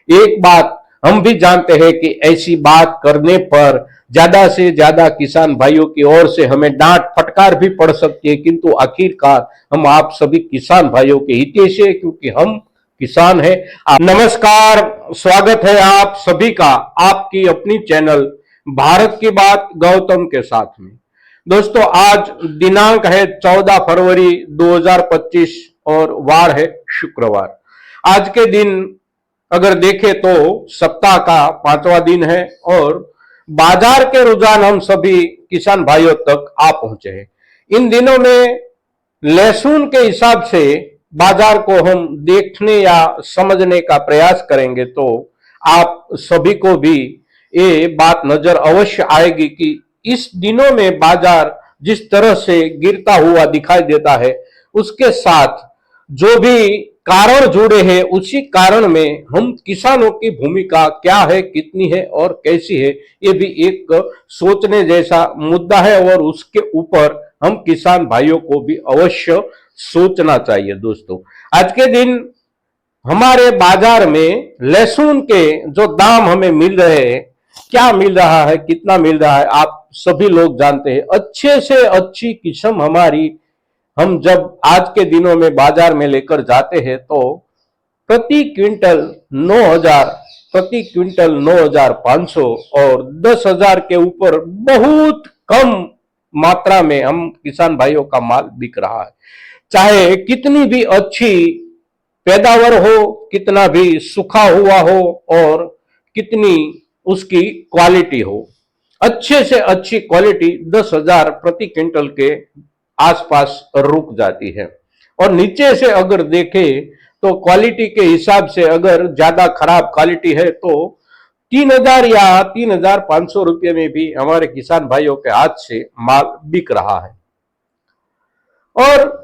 एक बात हम भी जानते हैं कि ऐसी बात करने पर ज्यादा से ज्यादा किसान भाइयों की ओर से हमें डांट फटकार भी पड़ सकती है, किंतु आखिरकार हम आप सभी किसान भाइयों के हितेश है, क्योंकि हम किसान है। नमस्कार, स्वागत है आप सभी का आपकी अपनी चैनल भारत की बात गौतम के साथ में। दोस्तों, आज दिनांक है 14 फरवरी 2025 और वार है शुक्रवार। आज के दिन अगर देखें तो सप्ताह का 5वां दिन है और बाजार के रुझान हम सभी किसान भाइयों तक आ पहुंचे हैं। इन दिनों में लहसुन के हिसाब से बाजार को हम देखने या समझने का प्रयास करेंगे तो आप सभी को भी ये बात नजर अवश्य आएगी कि इस दिनों में बाजार जिस तरह से गिरता हुआ दिखाई देता है, उसके साथ जो भी कारण जुड़े हैं, उसी कारण में हम किसानों की भूमिका क्या है, कितनी है और कैसी है, ये भी एक सोचने जैसा मुद्दा है और उसके ऊपर हम किसान भाइयों को भी अवश्य सोचना चाहिए। दोस्तों, आज के दिन हमारे बाजार में लहसुन के जो दाम हमें मिल रहे हैं, क्या मिल रहा है, कितना मिल रहा है, आप सभी लोग जानते हैं। अच्छे से अच्छी किस्म हमारी हम जब आज के दिनों में बाजार में लेकर जाते हैं तो प्रति क्विंटल 9,000, प्रति क्विंटल 9,500 और 10,000 के ऊपर बहुत कम मात्रा में हम किसान भाइयों का माल बिक रहा है। चाहे कितनी भी अच्छी पैदावार हो, कितना भी सूखा हुआ हो और कितनी उसकी क्वालिटी हो, अच्छे से अच्छी क्वालिटी 10,000 प्रति क्विंटल के आसपास रुक जाती है। और नीचे से अगर देखें तो क्वालिटी के हिसाब से अगर ज्यादा खराब क्वालिटी है तो 3,000 या 3,500 रुपये में भी हमारे किसान भाइयों के हाथ से माल बिक रहा है। और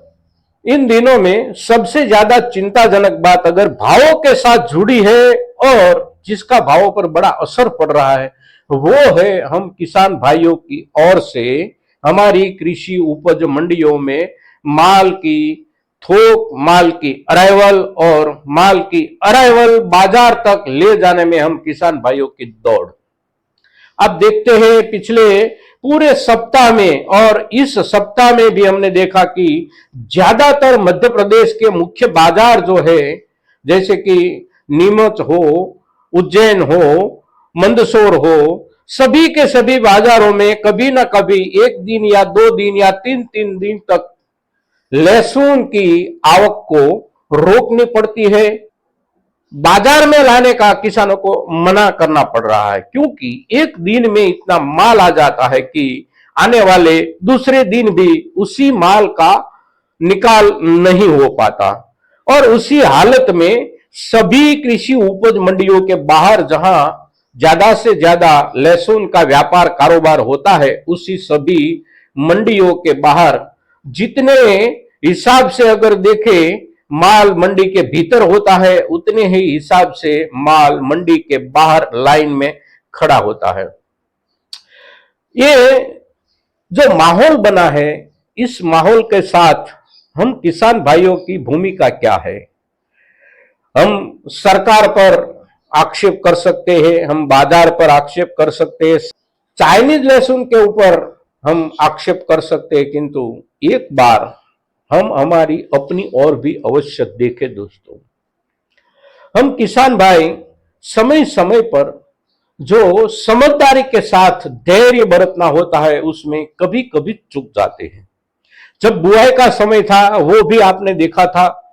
इन दिनों में सबसे ज्यादा चिंताजनक बात अगर भावों के साथ जुड़ी है और जिसका भावों पर बड़ा असर पड़ रहा है, वो है हम किसान भाइयों की ओर से हमारी कृषि उपज मंडियों में माल की थोक, माल की अराइवल और माल की अराइवल बाजार तक ले जाने में हम किसान भाइयों की दौड़। अब देखते हैं पिछले पूरे सप्ताह में और इस सप्ताह में भी हमने देखा कि ज्यादातर मध्य प्रदेश के मुख्य बाजार जो है, जैसे कि नीमच हो, उज्जैन हो, मंदसौर हो, सभी के सभी बाजारों में कभी ना कभी एक दिन या 2 दिन या 3 दिन तक लहसुन की आवक को रोकनी पड़ती है। बाजार में लाने का किसानों को मना करना पड़ रहा है, क्योंकि एक दिन में इतना माल आ जाता है कि आने वाले दूसरे दिन भी उसी माल का निकाल नहीं हो पाता। और उसी हालत में सभी कृषि उपज मंडियों के बाहर जहां ज्यादा से ज्यादा लहसुन का व्यापार कारोबार होता है, उसी सभी मंडियों के बाहर जितने हिसाब से अगर देखें माल मंडी के भीतर होता है, उतने ही हिसाब से माल मंडी के बाहर लाइन में खड़ा होता है। ये जो माहौल बना है, इस माहौल के साथ हम किसान भाइयों की भूमिका क्या है? हम सरकार पर आक्षेप कर सकते हैं, हम बाजार पर आक्षेप कर सकते हैं, चाइनीज लहसुन के ऊपर हम आक्षेप कर सकते हैं, किंतु एक बार हम हमारी अपनी ओर भी अवश्य देखें। दोस्तों, हम किसान भाई समय समय पर जो समझदारी के साथ धैर्य बरतना होता है, उसमें कभी कभी चूक जाते हैं। जब बुआई का समय था, वो भी आपने देखा था,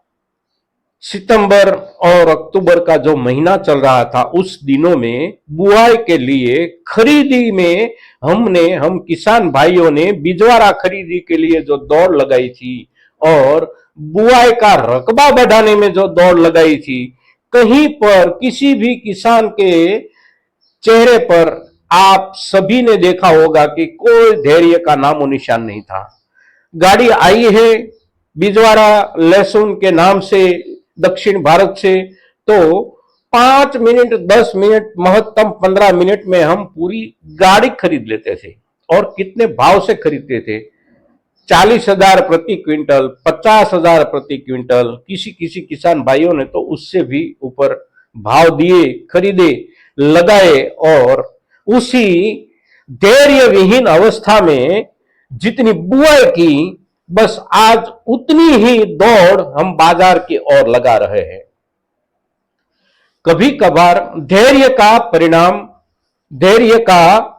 सितंबर और अक्टूबर का जो महीना चल रहा था, उस दिनों में बुआई के लिए खरीदी में हम किसान भाइयों ने बिजवारा खरीदी के लिए जो दौड़ लगाई थी और बुआई का रकबा बढ़ाने में जो दौड़ लगाई थी, कहीं पर किसी भी किसान के चेहरे पर आप सभी ने देखा होगा कि कोई धैर्य का नामो निशान नहीं था। गाड़ी आई है बिजवारा लहसुन के नाम से दक्षिण भारत से, तो 5 मिनट, 10 मिनट, महत्तम 15 मिनट में हम पूरी गाड़ी खरीद लेते थे। और कितने भाव से खरीदते थे? 40,000 प्रति क्विंटल, 50,000 प्रति क्विंटल, किसी किसी किसान भाइयों ने तो उससे भी ऊपर भाव दिए, खरीदे, लगाए और उसी धैर्य विहीन अवस्था में जितनी बुआई की, बस आज उतनी ही दौड़ हम बाजार की ओर लगा रहे हैं। कभी कभार धैर्य का परिणाम, धैर्य का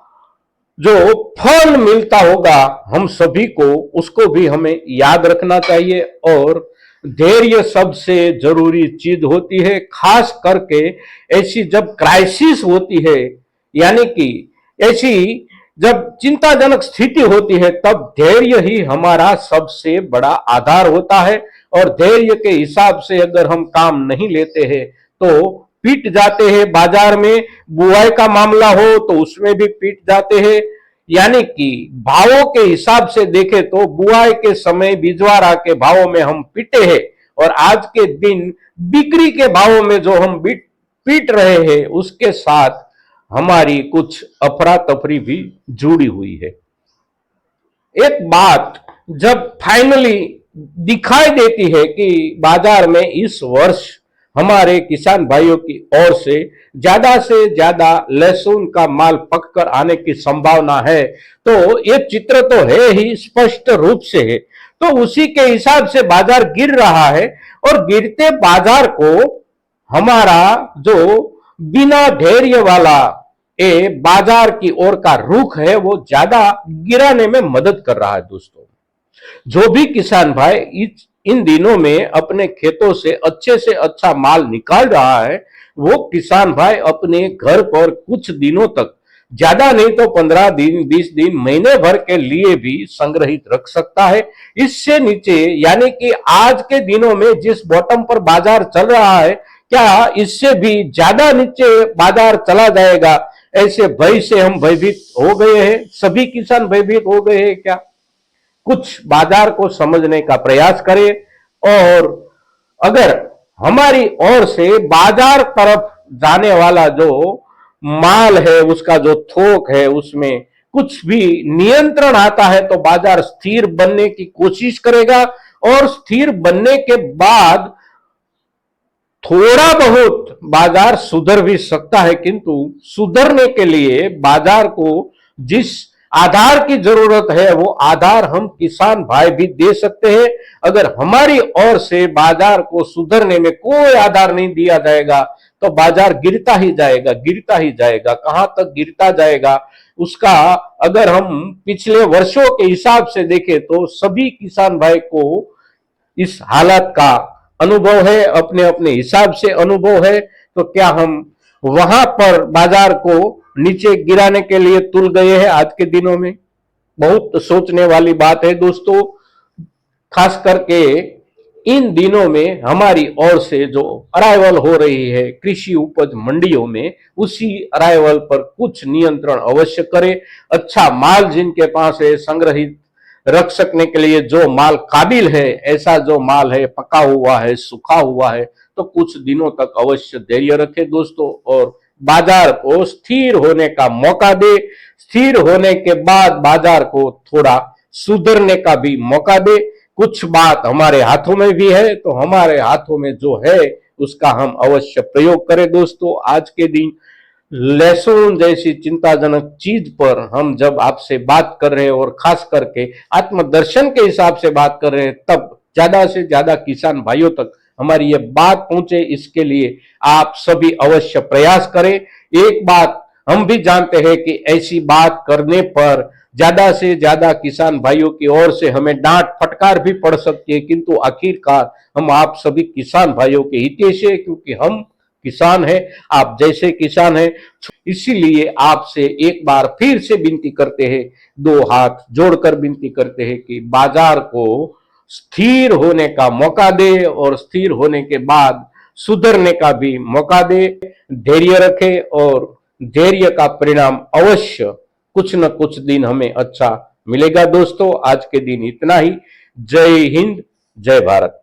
जो फल मिलता होगा हम सभी को, उसको भी हमें याद रखना चाहिए। और धैर्य सबसे जरूरी चीज होती है, खास करके ऐसी जब क्राइसिस होती है, यानी कि ऐसी जब चिंताजनक स्थिति होती है, तब धैर्य ही हमारा सबसे बड़ा आधार होता है। और धैर्य के हिसाब से अगर हम काम नहीं लेते हैं तो पीट जाते हैं। बाजार में बुआई का मामला हो तो उसमें भी पीट जाते हैं। यानी कि भावों के हिसाब से देखें तो बुआई के समय बिजवारा के भावों में हम पीटे हैं, और आज के दिन बिक्री के भावों में जो हम पीट रहे हैं, उसके साथ हमारी कुछ अफरा तफरी भी जुड़ी हुई है। एक बात जब फाइनली दिखाई देती है कि बाजार में इस वर्ष हमारे किसान भाइयों की ओर से ज्यादा लहसुन का माल पककर आने की संभावना है, तो ये चित्र तो है ही, स्पष्ट रूप से है। तो उसी के हिसाब से बाजार गिर रहा है, और गिरते बाजार को हमारा जो बिना धैर्य वाला ये बाजार की ओर का रुख है, वो ज्यादा गिराने में मदद कर रहा है। दोस्तों, जो भी किसान भाई इन दिनों में अपने खेतों से अच्छा माल निकाल रहा है, वो किसान भाई अपने घर पर कुछ दिनों तक, ज्यादा नहीं तो 15 दिन, 20 दिन, महीने भर के लिए भी संग्रहित रख सकता है। इससे नीचे, यानी कि आज के दिनों में जिस बॉटम पर बाजार चल रहा है, क्या इससे भी ज्यादा नीचे बाजार चला जाएगा, ऐसे भय से हम भयभीत हो गए हैं। सभी किसान भयभीत हो गए हैं क्या? कुछ बाजार को समझने का प्रयास करें, और अगर हमारी ओर से बाजार तरफ जाने वाला जो माल है, उसका जो थोक है, उसमें कुछ भी नियंत्रण आता है, तो बाजार स्थिर बनने की कोशिश करेगा। और स्थिर बनने के बाद थोड़ा बहुत बाजार सुधर भी सकता है, किंतु सुधरने के लिए बाजार को जिस आधार की जरूरत है, वो आधार हम किसान भाई भी दे सकते हैं। अगर हमारी ओर से बाजार को सुधरने में कोई आधार नहीं दिया जाएगा, तो बाजार गिरता ही जाएगा, गिरता ही जाएगा। कहां तक गिरता जाएगा उसका अगर हम पिछले वर्षों के हिसाब से देखें, तो सभी किसान भाई को इस हालत का अनुभव है, अपने अपने हिसाब से अनुभव है। तो क्या हम वहां पर बाजार को नीचे गिराने के लिए तुल गए हैं आज के दिनों में? बहुत सोचने वाली बात है दोस्तों। खास करके इन दिनों में हमारी ओर से जो अराइवल हो रही है कृषि उपज मंडियों में, उसी अराइवल पर कुछ नियंत्रण अवश्य करें। अच्छा माल जिनके पास है, संग्रहित रख सकने के लिए जो माल काबिल है, ऐसा जो माल है, पका हुआ है, सूखा हुआ है, तो कुछ दिनों तक अवश्य धैर्य रखें दोस्तों, और बाजार को स्थिर होने का मौका दे। स्थिर होने के बाद बाजार को थोड़ा सुधरने का भी मौका दे। कुछ बात हमारे हाथों में भी है, तो हमारे हाथों में जो है उसका हम अवश्य प्रयोग करें दोस्तों। आज के दिन लहसुन जैसी चिंताजनक चीज पर हम जब आपसे बात कर रहे हैं, और खास करके आत्मदर्शन के हिसाब से बात कर रहे हैं, तब ज्यादा से ज्यादा किसान भाइयों तक हमारी ये बात पहुंचे, इसके लिए आप सभी अवश्य प्रयास करें। एक बात हम भी जानते हैं कि ऐसी बात करने पर ज्यादा से ज्यादा किसान भाइयों की ओर से हमें डांट फटकार भी पड़ सकती है, किंतु आखिरकार हम आप सभी किसान भाइयों के हितेश है, क्योंकि हम किसान है, आप जैसे किसान है। इसीलिए आपसे एक बार फिर से विनती करते हैं, दो हाथ जोड़कर विनती करते हैं कि बाजार को स्थिर होने का मौका दे, और स्थिर होने के बाद सुधरने का भी मौका दे। धैर्य रखे, और धैर्य का परिणाम अवश्य कुछ न कुछ दिन हमें अच्छा मिलेगा दोस्तों। आज के दिन इतना ही। जय हिंद, जय भारत।